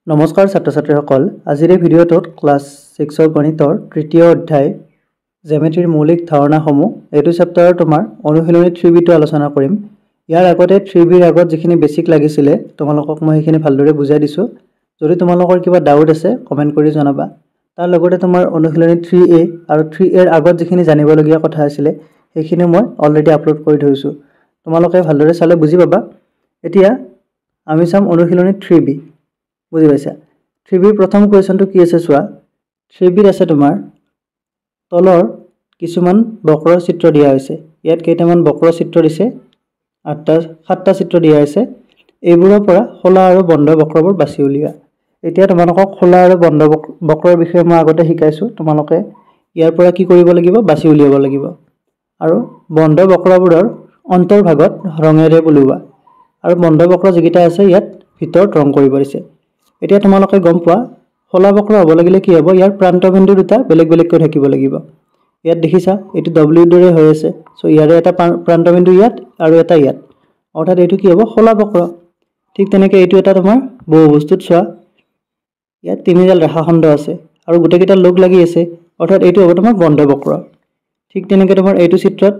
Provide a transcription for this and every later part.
নমস্কাৰ ছাত্ৰ ছাত্ৰীসকল আজিৰ এই ভিডিঅ'টোত ক্লাছ 6 গণিতৰ তৃতীয় অধ্যায় জ্যামিতিৰ মৌলিক ধাৰণাসমূহ এইটো চেপ্টাৰৰ তোমাৰ অনুশীলনী 3B টো আলোচনা কৰিম। ইয়াৰ আগতে 3B ৰ আগত যিখিনি বেসিক লাগিছিলে তোমালোকক মই সেইখিনি ভালদৰে বুজাই দিছো। যদি তোমালোকৰ কিবা ডাউট আছে কমেন্ট কৰি জনাবা। তাৰ লগতে তোমাৰ অনুশীলনী 3A আৰু 3A ৰ আগত যিখিনি জানিবলগীয়া কথা আছিলে সেইখিনি মই অলৰেডি আপলোড কৰি থৈছো। তোমালোকে ভালদৰে চালে বুজি পাবা। এতিয়া আমি চাম অনুশীলনী 3B। বুজি পাইছা 3B প্ৰথম কোৱেশ্চনটো কি আছে চোৱা 3B আছে তোমাৰ তলৰ কিছুমান বক্ৰ চিত্ৰ দিয়া হৈছে ইয়াত কেইটামান বক্ৰ চিত্ৰ দিছে 7টা চিত্ৰ দিয়া আছে এইবোৰৰ পৰা খোলা আৰু বন্ধ বক্ৰবোৰ বাছি উলিওৱা এতিয়া তোমালোকক খোলা আৰু বন্ধ বক্ৰৰ বিষয়ে মই আগতে শিকাইছো তোমালোকে ইয়াৰ পৰা কি কৰিব লাগিব বাছি উলিয়াব লাগিব আৰু বন্ধ বক্ৰবোৰৰ অন্তৰ্ভাগত ৰঙেৰে বুলোৱা আৰু বন্ধ বক্ৰ যিকিটা আছে ইয়াত ভিতৰত ৰং কৰিব দিছে এতিয়া তোমালোকে গম পোৱা খোলা বক্ৰ হ'ব লাগিলে কি হ'ব ইয়াৰ প্ৰান্তবিন্দু দুটা বেলেগ বেলেগকৈ থাকিব লাগিব ইয়াত দেখিছা এটো W দৰে হৈ আছে সো ইয়াৰে এটা প্ৰান্তবিন্দু ইয়াত আৰু এটা ইয়াত অৰ্থাৎ এটো কি হ'ব খোলা বক্ৰ ঠিক তেনেকৈ এটো এটা তোমাৰ বহুবস্তুত চোৱা ইয়াত তিনিডাল ৰেখাখণ্ড আছে আৰু গোটেইকেইটা লগ লাগি আছে অৰ্থাৎ এটো হ'ব তোমাৰ বন্ধ বক্ৰ ঠিক তেনেকৈ তোমাৰ এইটো চিত্ৰত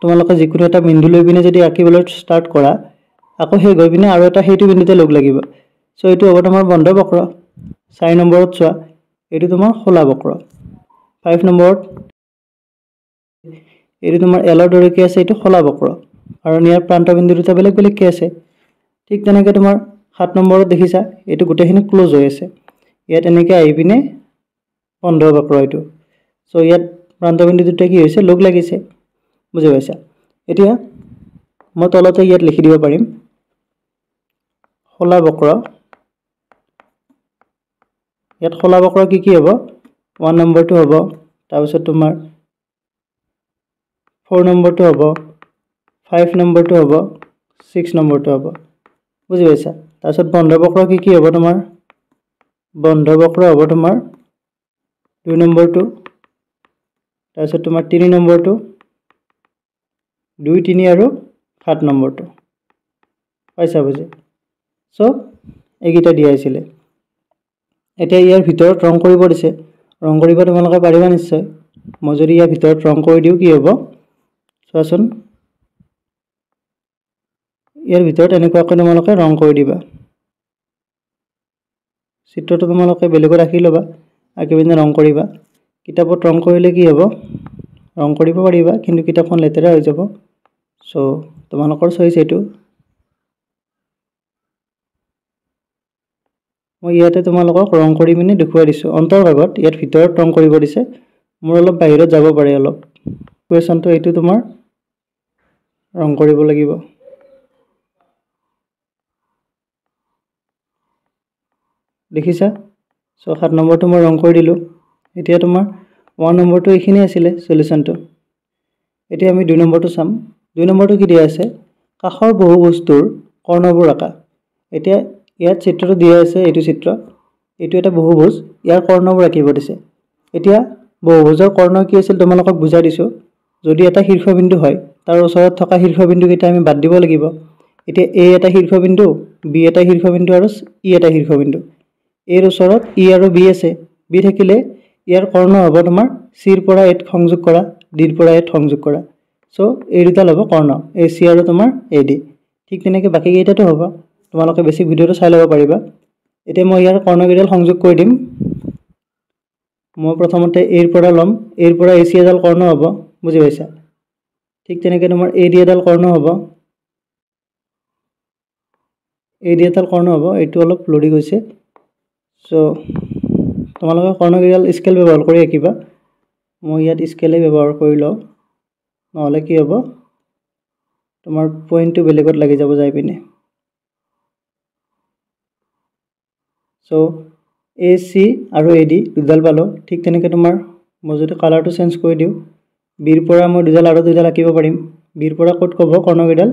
তোমালোকে যিকোনো এটা বিন্দু লৈ পিনে যদি আঁকিবলৈ ষ্টাৰ্ট কৰা আকৌ সেই গৈ পিনে আৰু এটা হেতু বিন্দুতে লগ লাগিব সো এটো হ'ব তোমাৰ বন্ধ বক্ৰ 4 নম্বৰত চোৱা এটো তোমাৰ খোলা বক্ৰ 5 নম্বৰত এটো তোমাৰ এলৰ দৰে কি আছে এটো খোলা বক্ৰ আৰু ইয়াৰ প্ৰান্তবিন্দু দুটা বেলেগ বেলেগ কি আছে ঠিক তেনেকৈ তোমাৰ 7 নম্বৰত দেখিছা এটো গোটেইখিনি ক্লোজ হৈ আছে ইয়াত এনেকৈ আহি পিনে বন্ধ বক্ৰ এটো সো ইয়াত প্ৰান্তবিন্দু দুটা কি হৈছে লগ লাগিছে বুজি পাইছা এতিয়া মই তলতে ইয়াত লিখি দিব পাৰিম খোলা বক্ৰ ইয়াত খোলা বক্ৰ কি হ'ব 1 নম্বৰটো হ'ব তাৰ পিছত তোমাৰ 4 নম্বৰটো হ'ব 5 নম্বৰটো হ'ব 6 নম্বৰটো হ'ব বুজি পাইছা তাৰ পিছত বন্ধ বক্ৰ কি হ'ব তোমাৰ বন্ধ বক্ৰ হ'ব তোমাৰ 2 নম্বৰটো তাৰ পিছত তোমাৰ 3 নম্বৰটো 2 3 আৰু 7 নম্বৰটো পাইছা বুজি সো এইগিটা দিয়া আছিল এতিয়া ইয়াৰ ভিতৰত ৰং কৰিব দিছে ৰং কৰিব তোমালোকে পাৰিবা নিশ্চয় মই যদি ইয়াৰ ভিতৰত ৰং কৰি দিও কি হ'ব চোৱাচোন ইয়াৰ ভিতৰত এনেকুৱাকৈ তোমালোকে ৰং কৰি দিবা চিত্ৰটো তোমালোকে বেলেগত আঁকি লবা আঁকি পিনে ৰং কৰিবা কিতাপত ৰং কৰিলে কি হ'ব ৰং কৰিব পাৰিবা কিন্তু কিতাপখন লেতেৰা হৈ যাব সো তোমালোকৰ চইচ এটো মই ইয়াতে তোমালোকক ৰং কৰি মিনি দেখুৱাই দিছো অন্তৰ্ভাগত ইয়াত ভিতৰত ৰং কৰিব দিছে মোৰ অলপ বাহিৰত যাব পাৰে অলপ কোৱেশ্চনটো এটো তোমাৰ ৰং কৰিব লাগিব দেখিছা সো 7 নম্বৰটো মই ৰং কৰি দিলো এতিয়া তোমাৰ 1 নম্বৰটো এইখিনি আছিল সলিউশনটো এতিয়া আমি 2 নম্বৰটো চাম 2 নম্বৰটো কি দিয়া আছে কাখৰ বহু বস্তুৰ কৰ্ণবোৰ আঁকা এতিয়া ইয়াত চিত্ৰটো দিয়া আছে এটো চিত্ৰ এটো এটা বহুভুজ ইয়াৰ কৰ্ণবোৰ আঁকিব দিছে এতিয়া বহুভুজৰ কৰ্ণ কি আছিল তোমালোকক বুজাই দিছো যদি এটা শীৰ্ষবিন্দু হয় তাৰ ওচৰত থকা শীৰ্ষবিন্দু কেইটা আমি বাদ দিব লাগিব এতিয়া A এটা শীৰ্ষবিন্দু B এটা শীৰ্ষবিন্দু আৰু E এটা শীৰ্ষবিন্দু এৰ ওচৰত E আৰু B আছে B থাকিলে ইয়াৰ কৰ্ণ হ'ব তোমাৰ C ৰ পৰা A সংযোগ কৰা D ৰ পৰা A সংযোগ কৰা সো এই দুটা ল'ব কৰ্ণ AC আৰু তোমাৰ AD ঠিক তেনেকৈ বাকি কেইটাটো হ'ব তোমালোকে বেসিক ভিডিওটো চাই ল'ব পাৰিবা এতিয়া মই ইয়াৰ কৰ্ণকেইডাল সংযোগ কৰি দিম মই প্ৰথমতে A ৰ পৰা লম A ৰ পৰা AC এডাল কৰ্ণ হ'ব বুজি পাইছা ঠিক তেনেকৈ তোমাৰ AD এডাল কৰ্ণ হ'ব AD এডাল কৰ্ণ হ'ব এটো অলপ লৰি গৈছে সো তোমালোকে কৰ্ণকেইডাল স্কেল ব্যৱহাৰ কৰি আঁকিবা মই ইয়াত স্কেলে ব্যৱহাৰ কৰি লও নহলে কি হ'ব তোমাৰ পইণ্টটো বেলেগত লাগি যাব যাই পিনে সো AC আৰু AD দুডাল পালো ঠিক তেনেকৈ তোমাৰ মই যদি কালাৰটো চেঞ্জ কৰি দিও B ৰ পৰা মই দুডাল আৰু দুডাল আঁকিব পাৰিম B ৰ পৰা কত ক'ব কৰ্ণকেইডাল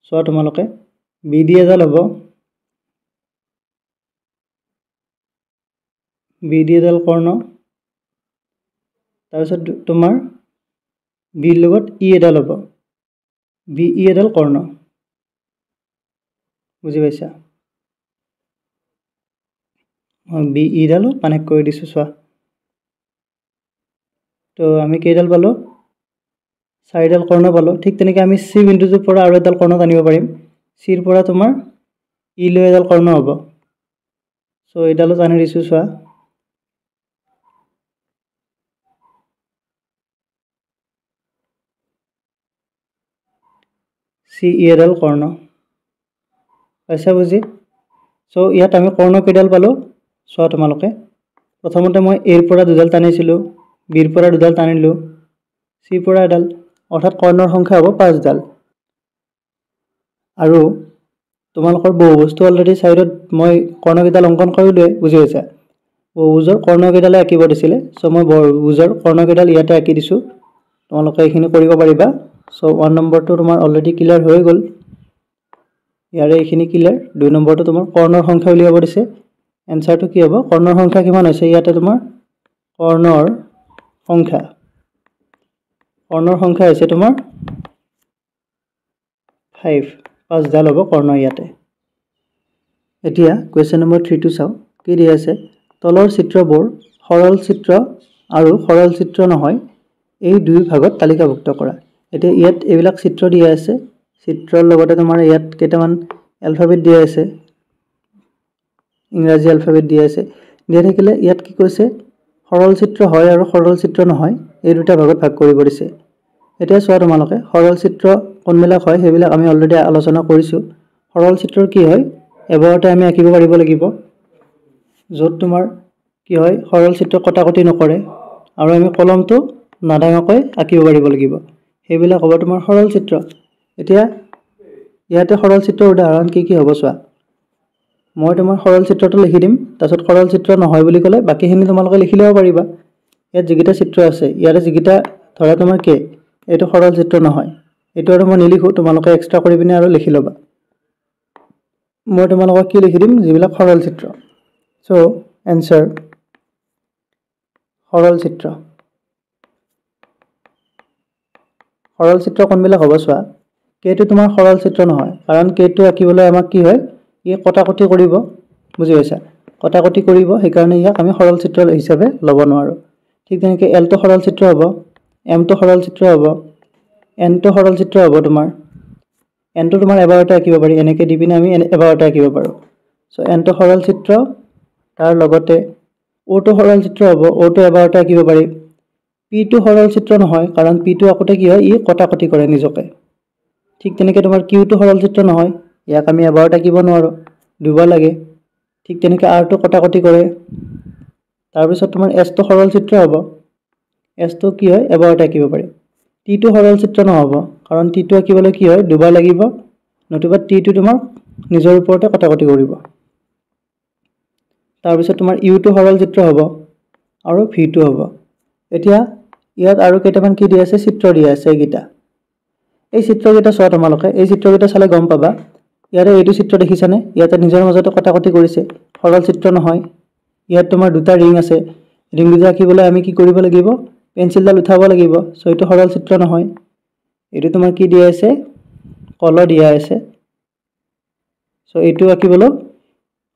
চোৱা তোমালোকে BD এডাল হ'ব BD এডাল কৰ্ণ তাৰপিছত তোমাৰ B ৰ লগত E এডাল হ'ব BE এডাল কৰ্ণ বুজি পাইছা বি ই ডালো কানেক্ট কৰি দিছোঁ চোৱা। তো আমি কেইডাল পালোঁ? 4ডাল কৰ্ণ পালোঁ। ঠিক তেনেকৈ আমি চি বিন্দুটোৰ পৰা আৰু এডাল কৰ্ণ টানিব পাৰিম। চিৰ পৰা তোমাৰ ই লৈ এডাল কৰ্ণ হ'ব। চ' এইডালো টানি দিছোঁ চোৱা। চি ই এডাল কৰ্ণ পাইছা বুজি? চ' ইয়াত আমি কৰ্ণ কেইডাল পালোঁ চোৱা তোমালোকে। প্ৰথমতে মই এৰ পৰা দুডাল টানিছিলোঁ, বিৰ পৰা দুডাল টানিলোঁ, চিৰ পৰা এডাল, অৰ্থাৎ কৰ্ণৰ সংখ্যা হ'ব 5ডাল। আৰু তোমালোকৰ বহুভুজটো অলৰেডি ছাইডত মই কৰ্ণকেইডাল অংকন কৰিলোৱে, বুজি পাইছা? বহুভুজৰ কৰ্ণকেইডালে আঁকিব দিছিলে। চ' মই বহুভুজৰ কৰ্ণকেইডাল ইয়াতে আঁকি দিছোঁ। তোমালোকে এইখিনি কৰিব পাৰিবা। চ' 1 নম্বৰটো তোমাৰ অলৰেডি ক্লিয়াৰ হৈ গ'ল। ইয়াৰে এইখিনি ক্লিয়াৰ। 2 নম্বৰটো তোমাৰ কৰ্ণৰ সংখ্যা উলিয়াব দিছে। এনচাৰটো কি হ'ব? কৰ্ণৰ সংখ্যা কিমান হৈছে? ইয়াতে তোমাৰ কৰ্ণৰ সংখ্যা হৈছে তোমাৰ 5ডাল হ'ব কৰ্ণ ইয়াতে। এতিয়া কুৱেশ্যন নম্বৰ 3টো চাওঁ। কি দিয়া আছে? তলৰ চিত্ৰবোৰ সৰল চিত্ৰ আৰু সৰল চিত্ৰ নহয় এই দুই ভাগত তালিকাভুক্ত কৰা। এতিয়া ইয়াত এইবিলাক চিত্ৰ দিয়া আছে। চিত্ৰৰ লগতে তোমাৰ ইয়াত কেইটামান এলফাবেট দিয়া আছে, ইংৰাজী এলফাবেট দিয়া আছে। দিয়া থাকিলে ইয়াত কি কৈছে? সৰল চিত্ৰ হয় আৰু সৰল চিত্ৰ নহয় এই দুটা ভাগত ভাগ কৰিব দিছে। এতিয়া চোৱা তোমালোকে, সৰল চিত্ৰ কোনবিলাক হয় সেইবিলাক আমি অলৰেডি আলোচনা কৰিছোঁ। সৰল চিত্ৰৰ কি হয়? এবাৰতে আমি আঁকিব পাৰিব লাগিব, য'ত তোমাৰ কি হয় সৰল চিত্ৰ কটাকটি নকৰে আৰু আমি কলমটো নাডাঙাকৈ আঁকিব পাৰিব লাগিব। সেইবিলাক হ'ব তোমাৰ সৰল চিত্ৰ। এতিয়া ইয়াতে সৰল চিত্ৰৰ উদাহৰণ কি কি হ'ব চোৱা। মই তোমাৰ সৰল চিত্ৰটো লিখি দিম, তাৰপিছত সৰল চিত্ৰ নহয় বুলি ক'লে বাকীখিনি তোমালোকে লিখি ল'ব পাৰিবা। ইয়াত যিকেইটা চিত্ৰ আছে, ইয়াতে যিকেইটা ধৰা তোমাৰ কে এইটো সৰল চিত্ৰ নহয়, এইটো আৰু মই নিলিখোঁ, তোমালোকে এক্সট্ৰা কৰি পিনে আৰু লিখি ল'বা। মই তোমালোকক কি লিখি দিম? যিবিলাক সৰল চিত্ৰ। চ' এনচাৰ সৰল চিত্ৰ। সৰল চিত্ৰ কোনবিলাক হ'ব চোৱা। কেটো তোমাৰ সৰল চিত্ৰ নহয়, কাৰণ কেটো আঁকিবলৈ আমাক কি হয়? ই কটাকটি কৰিব, বুজি পাইছা? কটাকটি কৰিব, সেইকাৰণে ইয়াক আমি সৰল চিত্ৰ হিচাপে ল'ব নোৱাৰোঁ। ঠিক তেনেকৈ এলটো সৰল চিত্ৰ হ'ব, এমটো সৰল চিত্ৰ হ'ব, এনটো সৰল চিত্ৰ হ'ব তোমাৰ। এনটো তোমাৰ এবাৰতে আঁকিব পাৰি, এনেকৈ দি পিনে আমি এবাৰতে আঁকিব পাৰোঁ। চ' এনটো সৰল চিত্ৰ, তাৰ লগতে অ'টো সৰল চিত্ৰ হ'ব, অ'টো এবাৰতে আঁকিব পাৰি। পিটো সৰল চিত্ৰ নহয়, কাৰণ পিটো আকোতে কি হয়? ই কটাকটি কৰে নিজকে। ঠিক তেনেকৈ তোমাৰ কিউটো সৰল চিত্ৰ নহয়, ইয়াক আমি এবাৰত আঁকিব নোৱাৰোঁ, দুবাৰ লাগে। ঠিক তেনেকৈ আৰটো কটাকটি কৰে। তাৰপিছত তোমাৰ এছটো সৰল চিত্ৰ হ'ব, এছটো কি হয়? এবাৰতে আঁকিব পাৰি। টিটো সৰল চিত্ৰ নহ'ব, কাৰণ টিটো আঁকিবলৈ কি হয়? দুবাৰ লাগিব, নতুবা টিটো তোমাৰ নিজৰ ওপৰতে কটাকটি কৰিব। তাৰপিছত তোমাৰ ইউটো সৰল চিত্ৰ হ'ব আৰু ভিটো হ'ব। এতিয়া ইয়াত আৰু কেইটামান কি দিয়া আছে? চিত্ৰ দিয়া আছে এইকেইটা। এই চিত্ৰকেইটা চোৱা তোমালোকে, এই চিত্ৰকেইটা চালে গম পাবা। ইয়াতে এইটো চিত্ৰ দেখিছানে? ইয়াতে নিজৰ মাজতে কটাকটি কৰিছে, সৰল চিত্ৰ নহয়। ইয়াত তোমাৰ দুটা ৰিং আছে, ৰিং দুটা আঁকিবলৈ আমি কি কৰিব লাগিব? পেঞ্চিলডাল উঠাব লাগিব। চ' এইটো সৰল চিত্ৰ নহয়। এইটো তোমাৰ কি দিয়া আছে? কলহ দিয়া আছে। চ' এইটো আঁকিবলৈ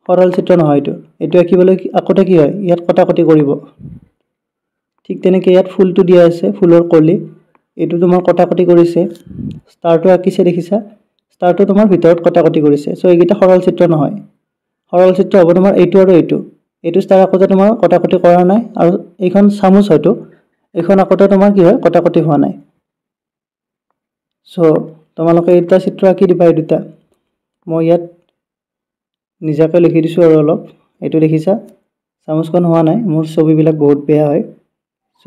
সৰল চিত্ৰ নহয়। এইটো আঁকিবলৈ আকোতে কি হয়? ইয়াত কটাকটি কৰিব। ঠিক তেনেকৈ ইয়াত ফুলটো দিয়া আছে, ফুলৰ কলি, এইটো তোমাৰ কটাকটি কৰিছে। ষ্টাৰটো আঁকিছে দেখিছা? ষ্টাৰটো তোমাৰ ভিতৰত কটাকটি কৰিছে। চ' এইকেইটা সৰল চিত্ৰ নহয়। সৰল চিত্ৰ হ'ব তোমাৰ এইটো আৰু এইটো। এইটো ষ্টাৰ আকোতে তোমাৰ কটাকটি কৰা নাই, আৰু এইখন চামুচ হয়তো, এইখন আকোতে তোমাৰ কি হয়? কটাকটি হোৱা নাই। চ' তোমালোকে এইটা চিত্ৰ আঁকি দিবা, এই দুটা। মই ইয়াত নিজাকৈ লিখি দিছোঁ আৰু অলপ। এইটো দেখিছা? চামুচখন হোৱা নাই, মোৰ ছবিবিলাক বহুত বেয়া হয়। চ'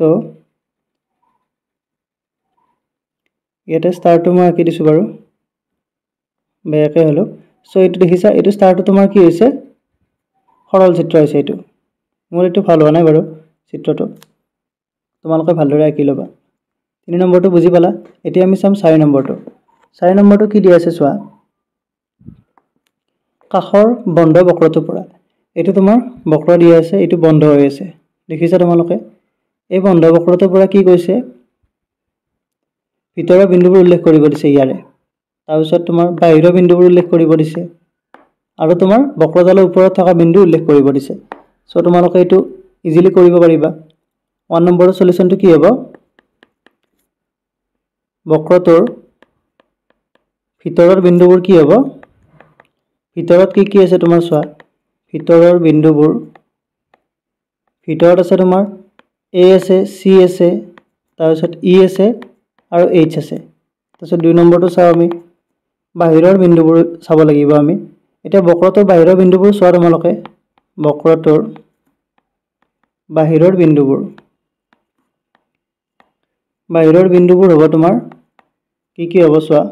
ইয়াতে ষ্টাৰটো মই আঁকি দিছোঁ বাৰু, বেয়াকৈ হ'লেও। চ' এইটো দেখিছা? এইটো ষ্টাৰটো তোমাৰ কি হৈছে? সৰল চিত্ৰ হৈছে এইটো। মোৰ এইটো ভাল হোৱা নাই বাৰু চিত্ৰটো, তোমালোকে ভালদৰে আঁকি ল'বা। 3 নম্বৰটো বুজি পালা। এতিয়া আমি চাম 4 নম্বৰটো। 4 নম্বৰটো কি দিয়া আছে চোৱা। কাষৰ বন্ধ বক্ৰটোৰ পৰা, এইটো তোমাৰ বক্ৰ দিয়া আছে, এইটো বন্ধ হৈ আছে, দেখিছা তোমালোকে? এই বন্ধ বক্ৰটোৰ পৰা কি কৈছে? ভিতৰৰ বিন্দুবোৰ উল্লেখ কৰিব দিছে ইয়াৰে। তাৰপিছত তোমাৰ বাহিৰৰ বিন্দুবোৰ উল্লেখ কৰিব দিছে, আৰু তোমাৰ বক্ৰজালৰ ওপৰত থকা বিন্দু উল্লেখ কৰিব দিছে। সো তোমালোকে এইটো ইজিলি কৰিব পাৰিবা 1 নম্বৰৰ সলিউশনটো কি হ'ব বক্ৰটোৰ ভিতৰৰ বিন্দুবোৰ কি হ'ব ভিতৰত কি আছে তোমাৰ চোৱা ভিতৰৰ বিন্দুবোৰ ভিতৰত আছে তোমাৰ A আছে C আছে তাৰ পিছত E আছে আৰু H আছে তাৰপিছত 2 নম্বৰটো চাও আমি বাহিৰৰ বিন্দুবোৰ চাব লাগিব আমি এটা বক্ৰটোৰ বাহিৰৰ বিন্দুবোৰ চোৱা তোমালোকে বক্ৰটোৰ বাহিৰৰ বিন্দুবোৰ হ'ব তোমাৰ কি হ'ব চোৱা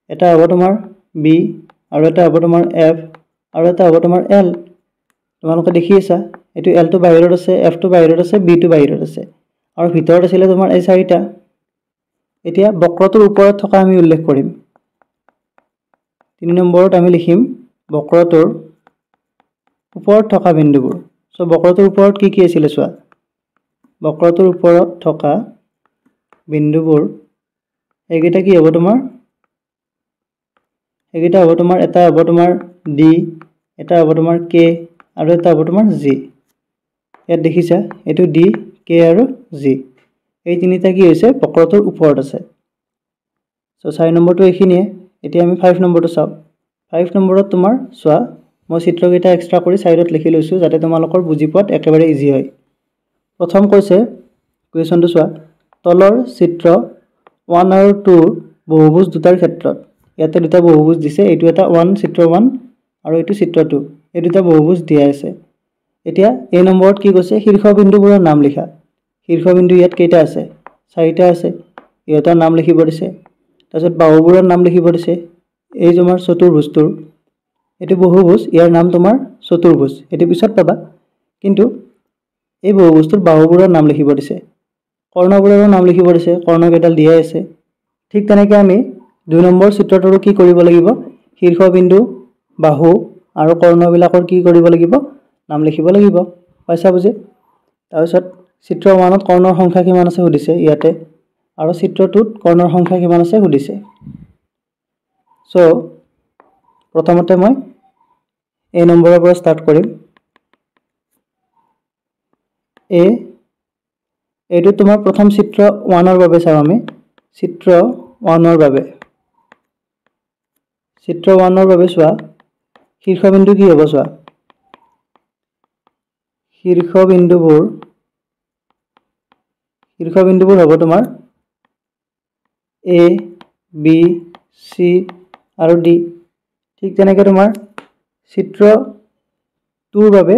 এটা হ'ব তোমাৰ B আৰু এটা হ'ব তোমাৰ F আৰু এটা হ'ব তোমাৰ L তোমালোকে দেখি আছা এটো L টো বাহিৰত আছে F টো বাহিৰত আছে B টো বাহিৰত আছে আৰু ভিতৰত আছিল তোমাৰ এই চাৰিটা এতিয়া বক্ৰটোৰ ওপৰত থকা আমি উল্লেখ কৰিম 3 নম্বৰত আমি লিখিম বক্ৰটোৰ ওপৰত থকা বিন্দুবোৰ সো বক্ৰটোৰ ওপৰত কি আছিল চোৱা বক্ৰটোৰ ওপৰত থকা বিন্দুবোৰ এইকেইটা কি হ'ব তোমাৰ এইকেইটা হ'ব তোমাৰ এটা হ'ব তোমাৰ D এটা হ'ব তোমাৰ K আৰু এটা হ'ব তোমাৰ G ইয়াত দেখিছা এটো D K আৰু G এই তিনিটা কি হৈছে বক্ৰটোৰ ওপৰত আছে সো 4 নম্বৰটো এইখিনিয়ে এতিয়া আমি 5 নম্বৰটো চাও 5 নম্বৰত তোমাৰ চোৱা মই চিত্ৰকেইটা এক্সট্ৰা কৰি সাইডত লিখি লৈছো যাতে তোমালোকৰ বুজি পোৱাত একেবাৰে ইজি হয় প্ৰথম কৈছে কোৱেশ্চনটো চোৱা তলৰ চিত্ৰ 1 আৰু 2 বহুভুজ দুটাৰ ক্ষেত্ৰত ইয়াতে দুটা বহুভুজ দিছে এটো এটা 1 চিত্ৰ 1 আৰু এটো চিত্ৰ 2 এই দুটা বহুভুজ দিয়া আছে এতিয়া এই নম্বৰত কি কৈছে শীৰ্ষবিন্দুবোৰৰ নাম লিখা শীৰ্ষবিন্দু ইয়াত কেইটা আছে চাৰিটা আছে ইহঁতৰ নাম লিখিব দিছে তাৰপিছত বাহুবোৰৰ নাম লিখিব দিছে এই তোমাৰ চতুৰ্ভুজটোৰ এটো বহুভুজ ইয়াৰ নাম তোমাৰ চতুৰ্ভুজ এটো পিছত পাবা কিন্তু এই বহুভুজটোৰ বাহুবোৰৰ নাম লিখিব দিছে কৰ্ণবোৰৰ নাম লিখিব দিছে কৰ্ণকেইডাল দিয়া আছে ঠিক তেনেকৈ আমি 2 নম্বৰ চিত্ৰটোৰ কি কৰিব লাগিব শীৰ্ষবিন্দু বাহু আৰু কৰ্ণবিলাকৰ কি কৰিব লাগিব নাম লিখিব লাগিব পাইছা বুজি তাৰপিছত চিত্ৰ 1ত কৰ্ণৰ সংখ্যা কিমান আছে সুধিছে ইয়াতে আৰু চিত্ৰ 2ত কৰ্ণৰ সংখ্যা কিমান আছে সুধিছে সো প্ৰথমতে মই এই নম্বৰৰ পৰা স্টাৰ্ট কৰিম এইটো তোমাৰ প্ৰথম চিত্ৰ 1ৰ বাবে চাও আমি চিত্ৰ 1ৰ বাবে চোৱা শীৰ্ষবিন্দু কি হ'ব চোৱা শীৰ্ষবিন্দুবোৰ হ'ব তোমাৰ A B C আৰু D ঠিক তেনেকৈ তোমাৰ চিত্ৰ 2ৰ বাবে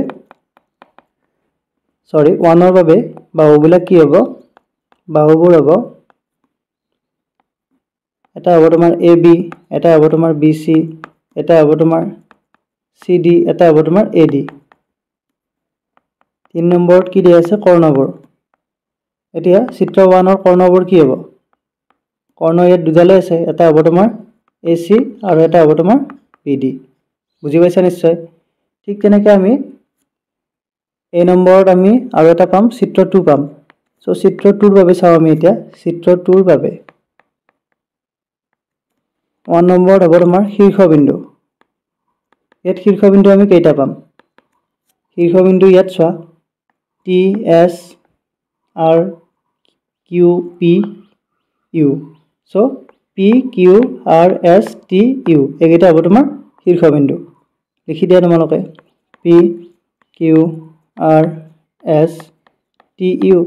1ৰ বাবে বাহুবিলাক কি হ'ব বাহুবোৰ হ'ব এটা হ'ব তোমাৰ AB এটা হ'ব তোমাৰ BC এটা হ'ব তোমাৰ CD এটা হ'ব তোমাৰ AD 3 নম্বৰত কি দিয়া আছে কৰ্ণবোৰ এতিয়া চিত্ৰ 1ৰ কৰ্ণবোৰ কি হ'ব কৰ্ণ ইয়াত দুডালে আছে এটা হ'ব তোমাৰ AC আৰু এটা হ'ব তোমাৰ BD বুজি পাইছা নিশ্চয় ঠিক তেনেকৈ আমি এই নম্বৰত আমি আৰু এটা পাম চিত্ৰ 2 পাম সো চিত্ৰ 2ৰ বাবে চাও আমি এতিয়া চিত্ৰ 2ৰ বাবে 1 নম্বৰত হ'ব তোমাৰ শীৰ্ষবিন্দু ইয়াত শীৰ্ষবিন্দু আমি কেইটা পাম শীৰ্ষবিন্দু ইয়াত চোৱা T S R Q P U so P Q R S T U এইকেইটা হ'ব তোমাৰ শীৰ্ষবিন্দু লিখি দিয়া তোমালোকে P Q R S T U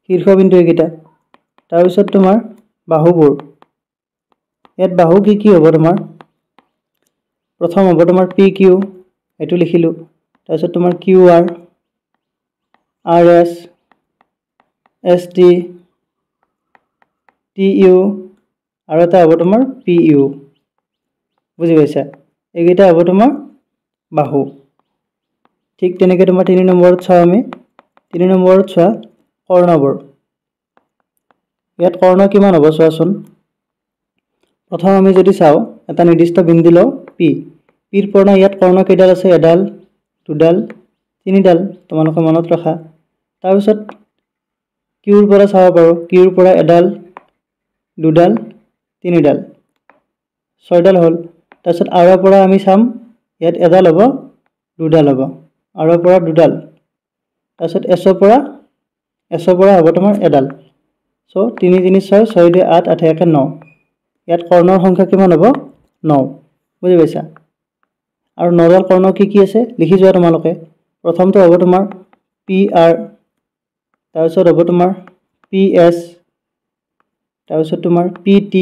শীৰ্ষবিন্দু এইকেইটা তাৰ পিছত তোমাৰ বাহুবোৰ ইয়াত বাহু কি হ'ব তোমাৰ প্ৰথম হ'ব তোমাৰ PQ এটো লিখিলো তাৰপিছত তোমাৰ QR RS ST TU আৰু এটা হ'ব তোমাৰ PU বুজি পাইছা এইকেইটা হ'ব তোমাৰ বাহু ঠিক তেনেকৈ তোমাৰ 3 নম্বৰত চাও আমি 3 নম্বৰত চোৱা কৰ্ণবোৰ ইয়াত কৰ্ণ কিমান হ'ব চোৱাচোন প্ৰথম আমি যদি চাও এটা নিৰ্দিষ্ট বিন্দু লও Pৰ পৰা ইয়াত কৰ্ণ কেইডাল আছে এডাল দুডাল তিনিডাল তোমালোকে মনত ৰাখা তাৰ পিছত Qৰ পৰা চাব পাৰো Qৰ পৰা এডাল দুডাল তিনিডাল ছয়ডাল হল তাৰ পিছত আৰৰ পৰা আমি চাম ইয়াত এডাল হ'ব দুডাল হ'ব আৰৰ পৰা দুডাল তাৰপিছত এছৰ পৰা হ'ব তোমাৰ এডাল সো 3 3 6 6 2 8 8 1 9 ইয়াত কৰ্ণৰ সংখ্যা কিমান হ'ব 9 বুজি পাইছা আৰু নডাল কৰ্ণ কি আছে লিখি যোৱা তোমালোকে প্ৰথমটো হ'ব তোমাৰ PR তাৰপিছত হ'ব তোমাৰ PS তাৰপিছত তোমাৰ PT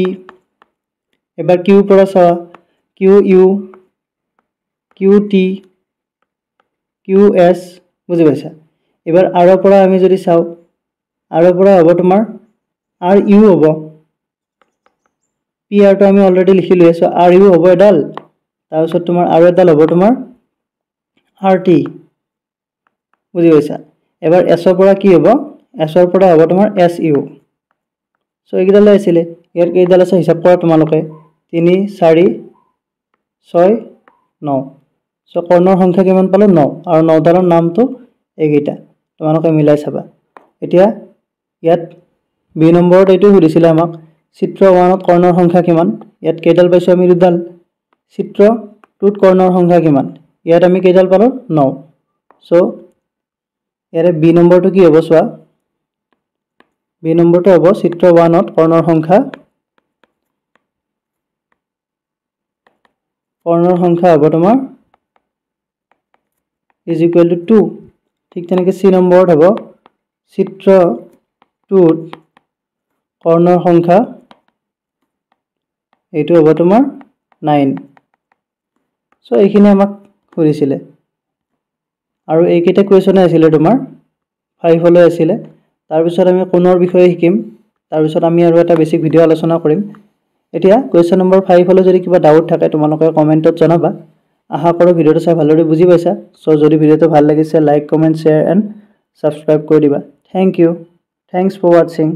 এবাৰ Q পৰা চাৱা QU QT QS বুজি পাইছা এবাৰ R পৰা আমি যদি চাও R পৰা হ'ব তোমাৰ RU হ'ব PR টো আমি অলৰেডি লিখি লৈছো RU হ'ব এডাল তাৰপিছত তোমাৰ আৰু এডাল হ'ব তোমাৰ RT বুজি পাইছা এবাৰ S পৰা কি হ'ব S পৰা হ'ব তোমাৰ SU সো এইডাল আছিলে ইয়াৰ কেইডাল আছে হিসাব কৰা তোমালোকে 3 4 6 9 সো কৰ্ণৰ সংখ্যা কিমান পালো 9 আৰু 9 ডালৰ নামটো এইকেইটা তোমালোকে মিলাই চাবা এতিয়া ইয়াত বি নম্বৰত এইটো সুধিছিলে আমাক চিত্ৰ 1 ত কৰ্ণৰ সংখ্যা কিমান ইয়াত কেইডাল পাইছো আমি দুডাল চিত্ৰ 2 ত কৰ্ণৰ সংখ্যা কিমান ইয়াত আমি কেইডাল পালো 9 সো ইয়াৰে বি নম্বৰটো কি হ'ব চোৱা বি নম্বৰটো হ'ব চিত্ৰ 1 ত কৰ্ণৰ সংখ্যা হ'ব তোমাৰ is equal to 2 ঠিক তেনেকৈ সি নম্বৰত হ'ব চিত্ৰ 2 ত কৰ্ণৰ সংখ্যা এইটো হ'ব তোমাৰ 9 সো এইখিনি আমাক কৰিছিলে আৰু এইকেইটা কোৱেশ্চনে আছিল তোমাৰ 5 লৈ আছিল তাৰ পিছত আমি কোণৰ বিষয়ে শিকিম তাৰ পিছত আমি আৰু এটা বেসিক ভিডিও আলোচনা কৰিম এতিয়া কোৱেশ্চন নম্বৰ 5 লৈ যদি কিবা ডাউট থাকে তোমালোকে কমেন্টত জনাবা আশা কৰো ভিডিওটো চাই ভালদৰে বুজি পাইছা সো যদি ভিডিওটো ভাল লাগিছে like comment share and subscribe কৰি দিবা thank you thanks for watching